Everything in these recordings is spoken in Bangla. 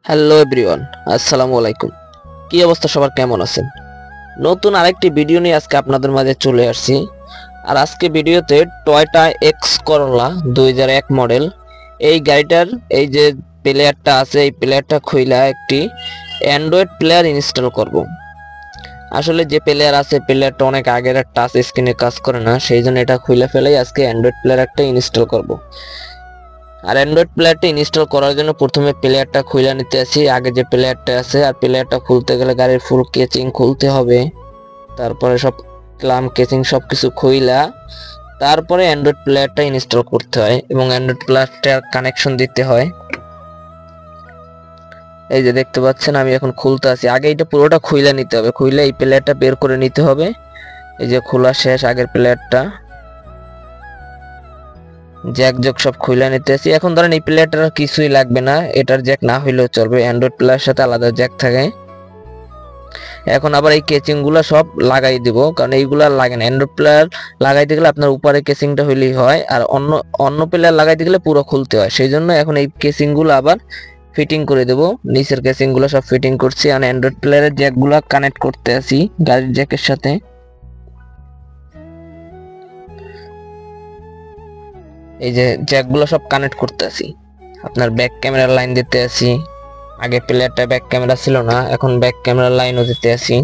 হ্যালো এভরিওয়ান, আসসালামু আলাইকুম। কি অবস্থা সবার, কেমন আছেন? নতুন আরেকটি ভিডিও নিয়ে আজকে আপনাদের মাঝে চলে আসছি। আর আজকে ভিডিওতে টয়োটা এক্স করোলা 2001 মডেল এই গাড়িটার এই যে প্লেয়ারটা আছে, এই প্লেয়ারটা খুইলা একটি অ্যান্ড্রয়েড প্লেয়ার ইনস্টল করব। আসলে যে প্লেয়ার আছে, প্লেয়ারটা অনেক আগের, টাচ স্ক্রিনে কাজ করে না, সেই জন্য এটা খুইলা ফেলাই আজকে অ্যান্ড্রয়েড প্লেয়ার একটা ইনস্টল করব। আর অ্যান্ড্রয়েড প্লেয়ারটা ইনস্টল করার জন্য প্রথমে প্লেয়ারটা খুলে নিতে আসি, আগে যে প্লেয়ারটা আছে। আর প্লেয়ারটা খুলতে গেলে গাড়ির ফুল কেচিং খুলতে হবে, তারপরে সব ক্লাম কেচিং সবকিছু খুইলা তারপরে অ্যান্ড্রয়েড প্লেয়ারটা ইনস্টল করতে হয় এবং অ্যান্ড্রয়েড প্লেয়ারটার কানেকশন দিতে হয়। এই যে দেখতে পাচ্ছেন আমি এখন খুলতে আছি, আগে এটা পুরোটা খুইলা নিতে হবে, খুইলে এই প্লেয়ারটা বের করে নিতে হবে। এই যে খোলা শেষ আগের প্লেয়ারটা, জ্যাক জক সব খুলে নিতেছি। এখন ধরেন এই প্লেয়ারটার কিছুই লাগবে না, এটার জ্যাক না হইলেও চলবে, অ্যান্ড্রয়েড প্লেয়ারের সাথে আলাদা জ্যাক থাকে। এখন আবার এই কেচিং গুলা সব লাগাই দিব, কারণ এইগুলা লাগে না। অ্যান্ড্রয়েড প্লেয়ার লাগাইতে গেলে আপনার উপরে কেচিংটা হইলেই হয়, আর অন্য অন্য প্লেয়ার লাগাইতে গেলে পুরো খুলতে হয়। সেই জন্য এখন এই কেচিং গুলো আবার ফিটিং করে দেব। নিচের কেচিং গুলো সব ফিটিং করছি, আর অ্যান্ড্রয়েড প্লেয়ারের জ্যাক গুলা কানেক্ট করতে আছি গাড়ির জ্যাকের সাথে। এই যে জ্যাকগুলো সব কানেক্ট করতে আছি, আপনার ব্যাক ক্যামেরার লাইন দিতে আছি। আগে প্লেয়ারটা ব্যাক ক্যামেরা ছিল না, এখন ব্যাক ক্যামেরার লাইনও দিতে আছি।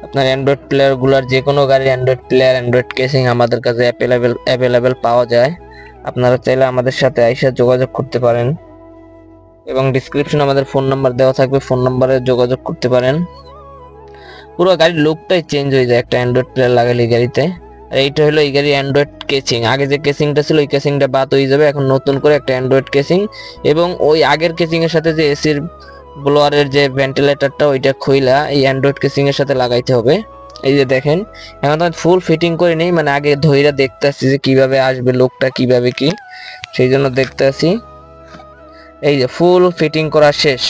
আপনার অ্যান্ড্রয়েড প্লেয়ার গুলার যে কোনো গাড়ির অ্যান্ড্রয়েড প্লেয়ার, অ্যান্ড্রয়েড কেসিং আমাদের কাছে অ্যাভেলেবেল পাওয়া যায়। আপনারা চাইলে আমাদের সাথে আইসা যোগাযোগ করতে পারেন, এবং ডিসক্রিপশনে আমাদের ফোন নাম্বার দেওয়া থাকবে, ফোন নাম্বারে যোগাযোগ করতে পারেন। পুরো গাড়ির লুকটাই চেঞ্জ হয়ে যায় একটা অ্যান্ড্রয়েড প্লেয়ার লাগালে গাড়িতে। আর এইটা হলো এই গাড়ির অ্যান্ড্রয়েড কেসিং, আগে যে কেসিংটা ছিল ওই কেসিংটা বাদ হয়ে যাবে, এখন নতুন করে একটা অ্যান্ড্রয়েড কেসিং, এবং ওই আগের কেসিং এর সাথে যে এসির ব্লোয়ারের যে ভেন্টিলেটরটা ওইটা খুইলা এই অ্যান্ড্রয়েড কেসিং এর সাথে লাগাইতে হবে। এই যে দেখেন এখন তো ফুল ফিটিং করে নেই, মানে আগে ধইরা দেখতে আসছি যে কিভাবে আসবে লোকটা, কিভাবে কি, সেই জন্য দেখতে আসি। এই যে ফুল ফিটিং করা শেষ,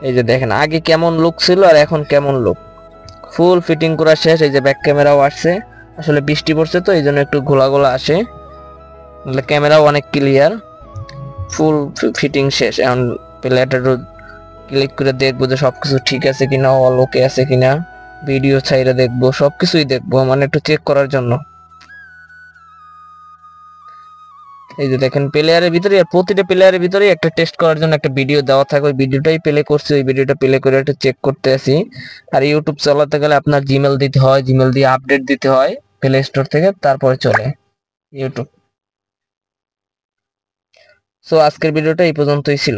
এই যে দেখেন আগে কেমন লুক ছিল আর এখন কেমন লুক, ফুল ফিটিং করা শেষ। এই যে ব্যাক ক্যামেরাও আসছে, আসলে বৃষ্টি পড়ছে তো এই জন্য একটু ঘোলা ঘোলা আসে, ক্যামেরাও অনেক ক্লিয়ার। ফুল ফিটিং শেষ, এখন প্লেয়ারটা ক্লিক করে দেখবো যে সবকিছু ঠিক আছে কিনা, অল ওকে আছে কিনা, ভিডিও ছাইরা দেখবো, সবকিছুই দেখবো, মানে একটু চেক করার জন্য। এই যে দেখেন প্লেয়ারের ভিতরে, প্রতিটা প্লেয়ারের ভিতরে একটা টেস্ট করার জন্য একটা ভিডিও দেওয়া থাকে, ওই ভিডিওটাই প্লে করছি, ওই ভিডিওটা প্লে করে একটু চেক করতে আসি। আর ইউটিউব চালাতে গেলে আপনার জিমেল দিতে হয়, জিমেল দিয়ে আপডেট দিতে হয় প্লে স্টোর থেকে, তারপরে চলে ইউটিউব। সো আজকের ভিডিওটা এই পর্যন্তই ছিল।